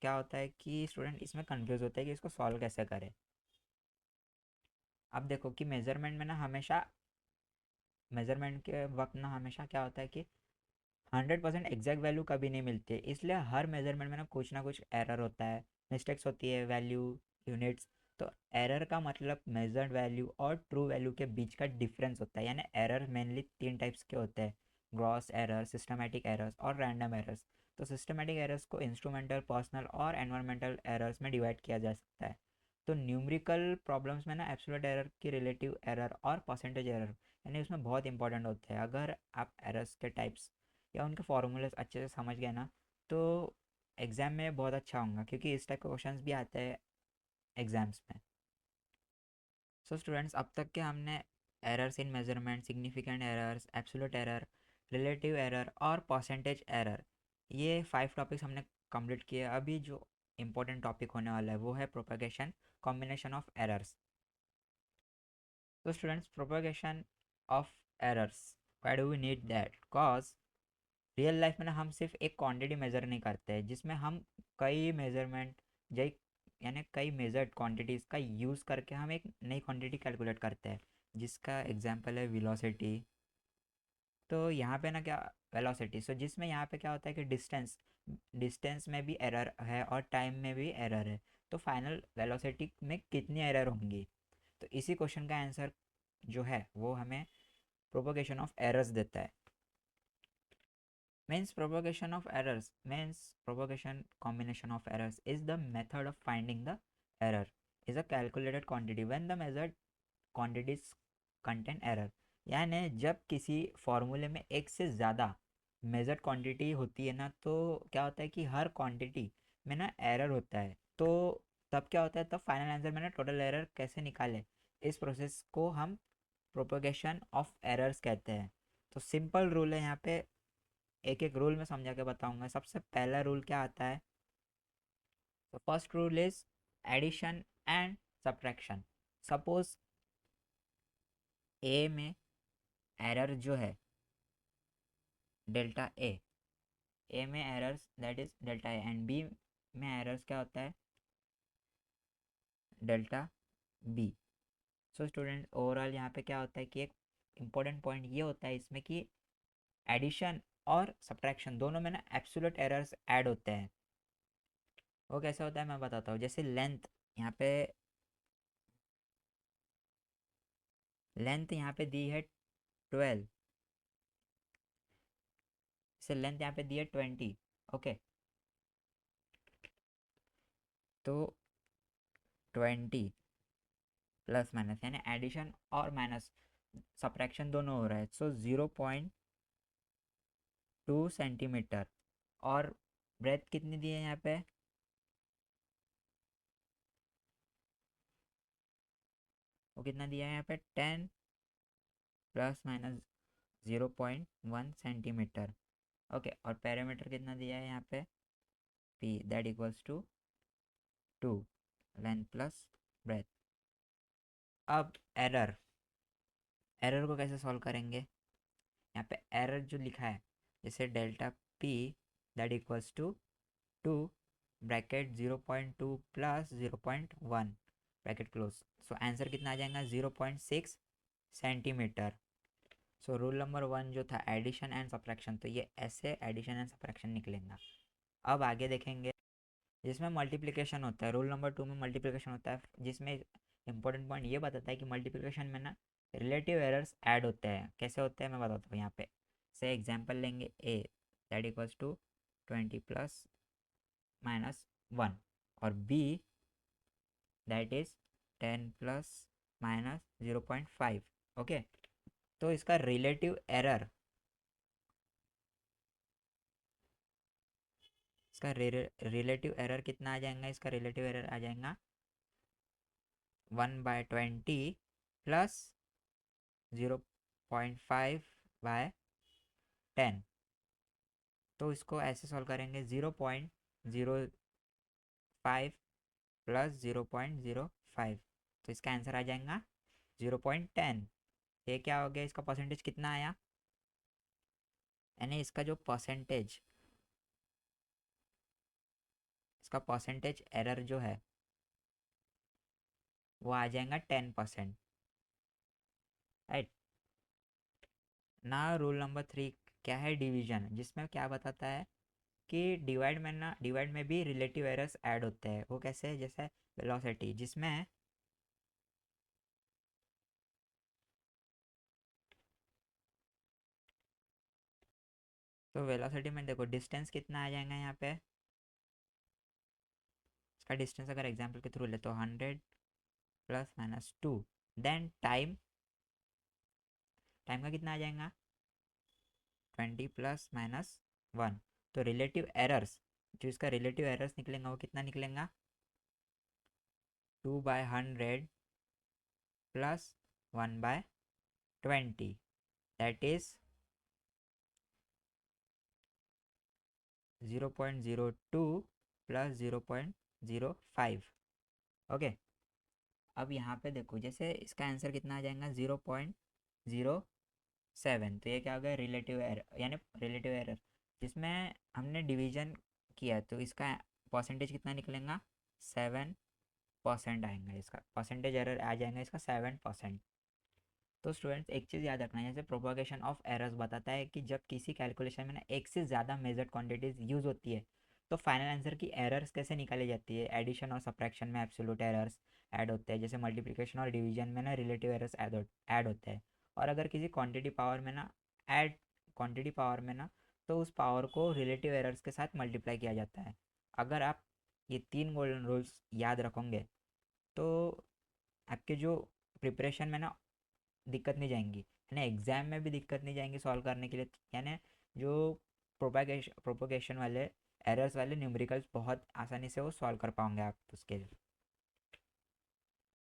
क्या होता है कि स्टूडेंट इसमें कंफ्यूज होता है कि इसको सॉल्व कैसे करें। अब देखो कि मेजरमेंट के वक्त ना हमेशा क्या होता है कि 100% एग्जैक्ट वैल्यू कभी नहीं मिलती है, इसलिए हर मेजरमेंट में ना कुछ एरर होता है, मिस्टेक्स होती है, वैल्यू, यूनिट्स। तो एरर का मतलब मेजर्ड वैल्यू और ट्रू वैल्यू के बीच का डिफरेंस होता है। यानी एरर मेनली 3 टाइप्स के होते हैं: ग्रॉस एरर, सिस्टमेटिक एरर्स और रैंडम एरर्स। तो सिस्टमेटिक एरर्स को इंस्ट्रूमेंटल, पर्सनल और एनवायरमेंटल एरर्स में डिवाइड किया जा सकता है। तो न्यूमेरिकल प्रॉब्लम्स में ना एब्सोल्यूट एरर की रिलेटिव एरर और परसेंटेज एरर यानी उसमें बहुत इंपॉर्टेंट होते हैं। अगर आप एरर्स के टाइप्स या उनके फॉर्मूलेस अच्छे से समझ गए ना, तो एग्ज़ाम में बहुत अच्छा होगा, क्योंकि इस टाइप के क्वेश्चंस भी आते हैं एग्ज़ाम्स में। सो स्टूडेंट्स, अब तक के हमने errors in measurement, significant errors, absolute error, relative error और परसेंटेज एरर, ये 5 टॉपिक्स हमने कंप्लीट किए। अभी जो इम्पोर्टेंट टॉपिक होने वाला है वो है प्रोपेगेशन, कॉम्बिनेशन ऑफ एरर्स। तो students, propagation of errors, why do we need that? Cause real life में ना हम सिर्फ एक क्वांटिटी मेज़र नहीं करते हैं, जिसमें हम कई मेजरमेंट जै यानी कई मेजर्ड क्वांटिटीज़ का यूज़ करके हम एक नई क्वांटिटी कैलकुलेट करते हैं, जिसका एग्जांपल है वेलोसिटी। तो यहाँ पे ना क्या, वेलोसिटी, सो जिसमें यहाँ पे क्या होता है कि डिस्टेंस में भी एरर है और टाइम में भी एरर है। तो फाइनल वेलोसिटी में कितनी एरर होंगी? तो इसी क्वेश्चन का आंसर जो है वो हमें प्रोपोगेशन ऑफ एरर्स देता है। Propagation combination of errors is the method of finding the error is a calculated quantity when the measured quantities contain error। यानी जब किसी फॉर्मूले में एक से ज़्यादा मेजर्ड क्वांटिटी होती है ना, तो क्या होता है कि हर क्वांटिटी में ना एरर होता है। तो तब क्या होता है, तब फाइनल आंसर में ना टोटल एरर कैसे निकाले, इस प्रोसेस को हम प्रोपोगेशन ऑफ एरर्स कहते हैं। तो सिंपल रूल है यहाँ पे, एक एक रूल में समझा के बताऊंगा। सबसे पहला रूल क्या आता है? तो first rule is addition and subtraction. Suppose A में एरर जो है डेल्टा ए में errors that is delta A, and B में एरर्स क्या होता है, delta B. So student, overall यहाँ पे क्या होता है कि एक इम्पोर्टेंट पॉइंट ये होता है इसमें कि एडिशन और सब्ट्रैक्शन दोनों में ना एब्सोल्यूट एरर्स ऐड होते हैं। वो कैसे होता है मैं बताता हूँ। जैसे लेंथ यहाँ पे दी है 12, जैसे लेंथ यहाँ पे दी है 20। ओके, तो 20 प्लस माइनस यानी एडिशन और माइनस, सब्ट्रैक्शन दोनों हो रहा है। सो 0.2 सेंटीमीटर, और ब्रेथ कितनी दी है यहाँ पे, वो कितना दिया है यहाँ पे 10 प्लस माइनस 0.1 सेंटीमीटर। ओके, और पैरामीटर कितना दिया है यहाँ पे p that equals to 2 length plus breadth. अब एरर को कैसे सॉल्व करेंगे? यहाँ पे एरर जो लिखा है जैसे delta p that equals to 2 bracket 0.2 plus 0.1 bracket close. So answer कितना आ जाएगा 0.6 सेंटीमीटर। सो रूल नंबर 1 जो था एडिशन एंड सब्ट्रैक्शन, तो ये ऐसे एडिशन एंड सब्ट्रैक्शन निकलेगा। अब आगे देखेंगे जिसमें मल्टीप्लिकेशन होता है। रूल नंबर 2 में मल्टीप्लिकेशन होता है, जिसमें इंपॉर्टेंट पॉइंट ये बताता है कि मल्टीप्लिकेशन में ना रिलेटिव एरर्स ऐड होते हैं। कैसे होते हैं मैं बताता हूँ यहाँ पे। से एग्जांपल लेंगे a that equals to 20 plus minus 1 और b that is 10 plus minus 0.5। Okay, तो इसका रिलेटिव एरर कितना आ जाएगा? इसका रिलेटिव एरर आ जाएगा 1/20 प्लस 0.5 बाय 10। तो इसको ऐसे सॉल्व करेंगे 0.05 प्लस 0.05, तो इसका आंसर आ जाएगा 0.10। ये क्या हो गया? इसका परसेंटेज कितना आया? यानी इसका परसेंटेज एरर जो है वो आ जाएगा 10%। राइट ना। रूल नंबर 3 क्या है? डिवीजन, जिसमें क्या बताता है कि डिवाइड में भी रिलेटिव एरर्स ऐड होते हैं। वो कैसे? जैसे वेलोसिटी, जिसमें तो वेलोसिटी में देखो डिस्टेंस कितना आ जाएगा यहाँ पे। इसका डिस्टेंस अगर एग्जांपल के थ्रू ले तो 100 प्लस माइनस 2। देन टाइम का कितना आ जाएगा? 20 प्लस माइनस 1। तो रिलेटिव एरर्स, जो इसका रिलेटिव एरर्स निकलेगा वो कितना निकलेगा? 2/100 plus 1/20 that is 0.02 plus 0.05। Okay, अब यहाँ पे देखो जैसे इसका आंसर कितना आ जाएगा 0.07। तो ये क्या हो गया? रिलेटिव एरर, यानी रिलेटिव एरर जिसमें हमने डिवीजन किया, तो इसका परसेंटेज कितना निकलेगा? 7% आएगा। इसका परसेंटेज एरर आ जाएगा इसका 7%। तो स्टूडेंट्स एक चीज़ याद रखना है, जैसे प्रोपोगेशन ऑफ एरर्स बताता है कि जब किसी कैलकुलेशन में ना एक से ज़्यादा मेजर्ड क्वांटिटीज यूज़ होती है तो फाइनल आंसर की एरर्स कैसे निकाली जाती है। एडिशन और सब्ट्रैक्शन में एब्सोल्यूट एरर्स ऐड होते हैं, जैसे मल्टीप्लिकेशन और डिवीजन में ना रिलेटिव एरर्स ऐड होते हैं। और अगर किसी क्वांटिटी पावर में ना तो उस पावर को रिलेटिव एरर्स के साथ मल्टीप्लाई किया जाता है। अगर आप ये 3 गोल्डन रूल्स याद रखोगे तो आपके जो प्रिपरेशन में ना दिक्कत नहीं जाएंगी, यानी एग्जाम में भी दिक्कत नहीं जाएंगी सॉल्व करने के लिए। यानी जो प्रोपोगेशन वाले एरर्स वाले न्यूमेरिकल्स बहुत आसानी से वो सॉल्व कर पाओगे आप उसके